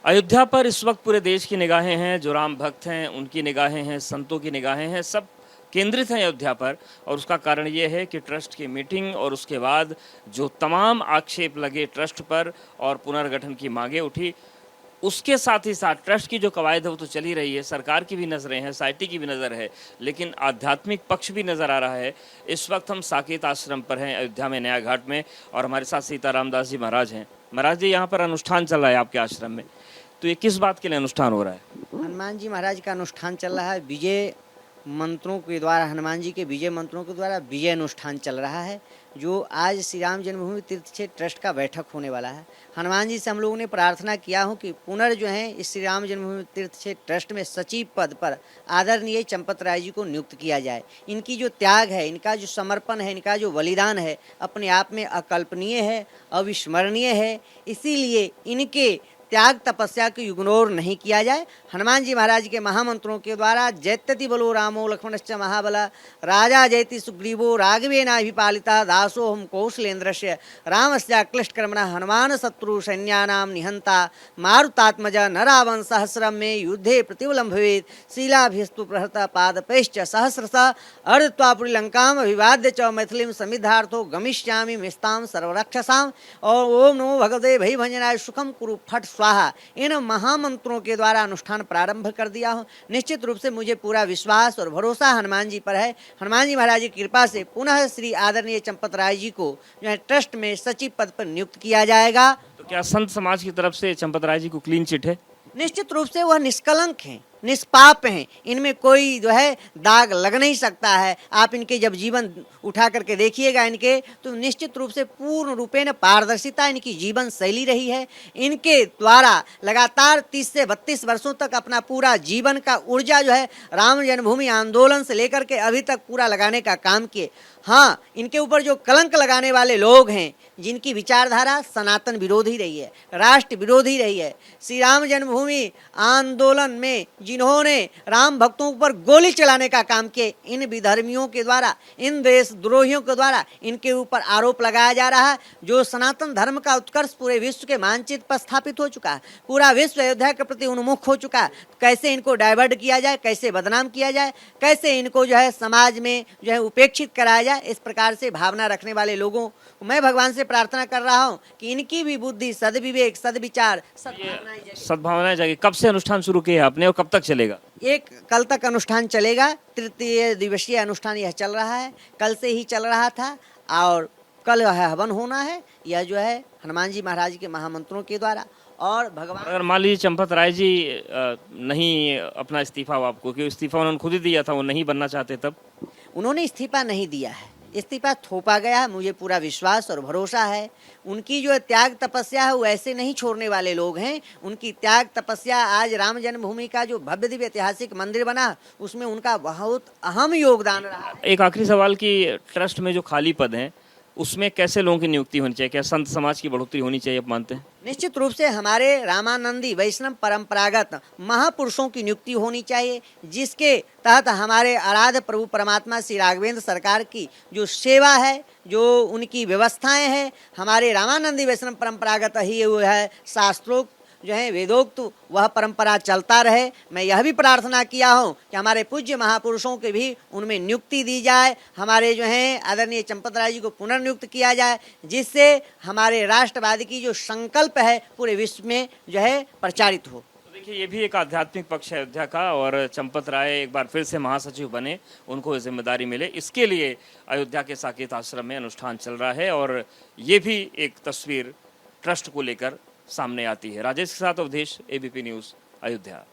अयोध्या पर इस वक्त पूरे देश की निगाहें हैं। जो राम भक्त हैं उनकी निगाहें हैं, संतों की निगाहें हैं, सब केंद्रित हैं अयोध्या पर। और उसका कारण ये है कि ट्रस्ट की मीटिंग और उसके बाद जो तमाम आक्षेप लगे ट्रस्ट पर और पुनर्गठन की मांगें उठी, उसके साथ ही साथ ट्रस्ट की जो कवायद है वो तो चल ही रही है। सरकार की भी नज़रें हैं, सोसाइटी की भी नज़र है, लेकिन आध्यात्मिक पक्ष भी नज़र आ रहा है। इस वक्त हम साकेत आश्रम पर हैं अयोध्या में, नया घाट में, और हमारे साथ सीताराम दास जी महाराज हैं। महाराज जी, यहाँ पर अनुष्ठान चल रहा है आपके आश्रम में, तो ये किस बात के लिए अनुष्ठान हो रहा है? हनुमान जी महाराज का अनुष्ठान चल रहा है। विजय मंत्रों के द्वारा, हनुमान जी के विजय मंत्रों के द्वारा विजय अनुष्ठान चल रहा है, जो आज श्री राम जन्मभूमि तीर्थ क्षेत्र ट्रस्ट का बैठक होने वाला है। हनुमान जी से हम लोगों ने प्रार्थना किया हो कि पुनर् जो है इस श्री राम जन्मभूमि तीर्थ क्षेत्र ट्रस्ट में सचिव पद पर आदरणीय चंपत राय जी को नियुक्त किया जाए। इनकी जो त्याग है, इनका जो समर्पण है, इनका जो बलिदान है, अपने आप में अकल्पनीय है, अविस्मरणीय है। इसीलिए इनके त्याग तपस्या को इग्नोर नहीं किया जाए। हनुमान जी महाराज के महामंत्रों के द्वारा जयत्यति बलो रामो लक्ष्मणश्च महाबला राजा जयति सुग्रीवो राघवेनाभिपालिता दासो हम कौशलेन्द्रस्य रामस्य क्लिष्टकर्मणा हनुमान शत्रु सैन्यानां निहंता मारुतात्मज न रावण सहस्रम में युद्धे प्रतिबलं भवेत् शीलाभिस्तु प्रहृत पादपैश्च सहस्रश अर्धत्वापुरी लंकाम अभिवाद्य च मैथिलीं समिद्धार्थो गमिष्यामि मिस्तां सर्वरक्षसाम। और ओम नमो भगवते भई भंजनाय सुखम कुरु फट स्वाहा, इन महामंत्रों के द्वारा अनुष्ठान प्रारंभ कर दिया हो। निश्चित रूप से मुझे पूरा विश्वास और भरोसा हनुमान जी पर है। हनुमान जी महाराज की कृपा से पुनः श्री आदरणीय चंपत राय जी को जो है ट्रस्ट में सचिव पद पर नियुक्त किया जाएगा। तो क्या संत समाज की तरफ से चंपत राय जी को क्लीन चिट है? निश्चित रूप से वह निष्कलंक हैं, निष्पाप हैं, इनमें कोई जो है दाग लग नहीं सकता है। आप इनके जब जीवन उठा करके देखिएगा इनके, तो निश्चित रूप से पूर्ण रूपेण पारदर्शिता इनकी जीवन शैली रही है। इनके द्वारा लगातार 30 से 32 वर्षों तक अपना पूरा जीवन का ऊर्जा जो है राम जन्मभूमि आंदोलन से लेकर के अभी तक पूरा लगाने का काम किए। हाँ, इनके ऊपर जो कलंक लगाने वाले लोग हैं, जिनकी विचारधारा सनातन विरोधी रही है, राष्ट्र विरोधी रही है, श्री राम जन्मभूमि आंदोलन में जिन्होंने राम भक्तों पर गोली चलाने का काम किए, इन विधर्मियों के द्वारा, इन देशद्रोहियों के द्वारा इनके ऊपर आरोप लगाया जा रहा है। जो सनातन धर्म का उत्कर्ष पूरे विश्व के मानचित्र पर स्थापित हो चुका है, पूरा विश्व अयोध्या के प्रति उन्मुख हो चुका है। कैसे इनको डाइवर्ट किया जाए, कैसे बदनाम किया जाए, कैसे इनको जो है समाज में जो है उपेक्षित कराया जाए, इस प्रकार से भावना रखने वाले लोगों को मैं भगवान से प्रार्थना कर रहा हूँ कि इनकी भी बुद्धि, सद्विवेक, सद्विचार, सद्भावनाएं जागे। कब से अनुष्ठान शुरू किया आपने और कब तक चलेगा? एक कल तक अनुष्ठान चलेगा। तृतीय दिवसीय अनुष्ठान यह चल रहा है, कल से ही चल रहा था, और कल हवन होना है। यह जो है हनुमान जी महाराज के महामंत्रों के द्वारा। और भगवान, अगर मान लीजिए चंपत राय जी नहीं अपना इस्तीफा, आपको क्यों इस्तीफा उन्होंने खुद ही दिया था, वो नहीं बनना चाहते तब? उन्होंने इस्तीफा नहीं दिया है, इस्तीफा थोपा गया है। मुझे पूरा विश्वास और भरोसा है उनकी जो त्याग तपस्या है वो ऐसे नहीं छोड़ने वाले लोग हैं। उनकी त्याग तपस्या, आज राम जन्मभूमि का जो भव्य दिव्य ऐतिहासिक मंदिर बना, उसमें उनका बहुत अहम योगदान रहा। एक आखिरी सवाल कि ट्रस्ट में जो खाली पद हैं उसमें कैसे लोगों की नियुक्ति होनी चाहिए? क्या संत समाज की बढ़ोतरी होनी चाहिए, आप मानते हैं? निश्चित रूप से हमारे रामानंदी वैष्णव परंपरागत महापुरुषों की नियुक्ति होनी चाहिए, जिसके तहत हमारे आराध्य प्रभु परमात्मा श्री राघवेंद्र सरकार की जो सेवा है, जो उनकी व्यवस्थाएं हैं, हमारे रामानंदी वैष्णव परंपरागत ही वो है, शास्त्रोक्त जो है वेदोक्त, वह परंपरा चलता रहे। मैं यह भी प्रार्थना किया हूँ कि हमारे पूज्य महापुरुषों के भी उनमें नियुक्ति दी जाए। हमारे जो हैं आदरणीय चंपत राय जी को पुनर्नियुक्त किया जाए, जिससे हमारे राष्ट्रवादी की जो संकल्प है पूरे विश्व में जो है प्रचारित हो। देखिए, ये भी एक आध्यात्मिक पक्ष है अयोध्या का, और चंपत राय एक बार फिर से महासचिव बने, उनको जिम्मेदारी मिले, इसके लिए अयोध्या के साकेत आश्रम में अनुष्ठान चल रहा है। और ये भी एक तस्वीर ट्रस्ट को लेकर सामने आती है। राजेश के साथ अवधेश, एबीपी न्यूज़, अयोध्या।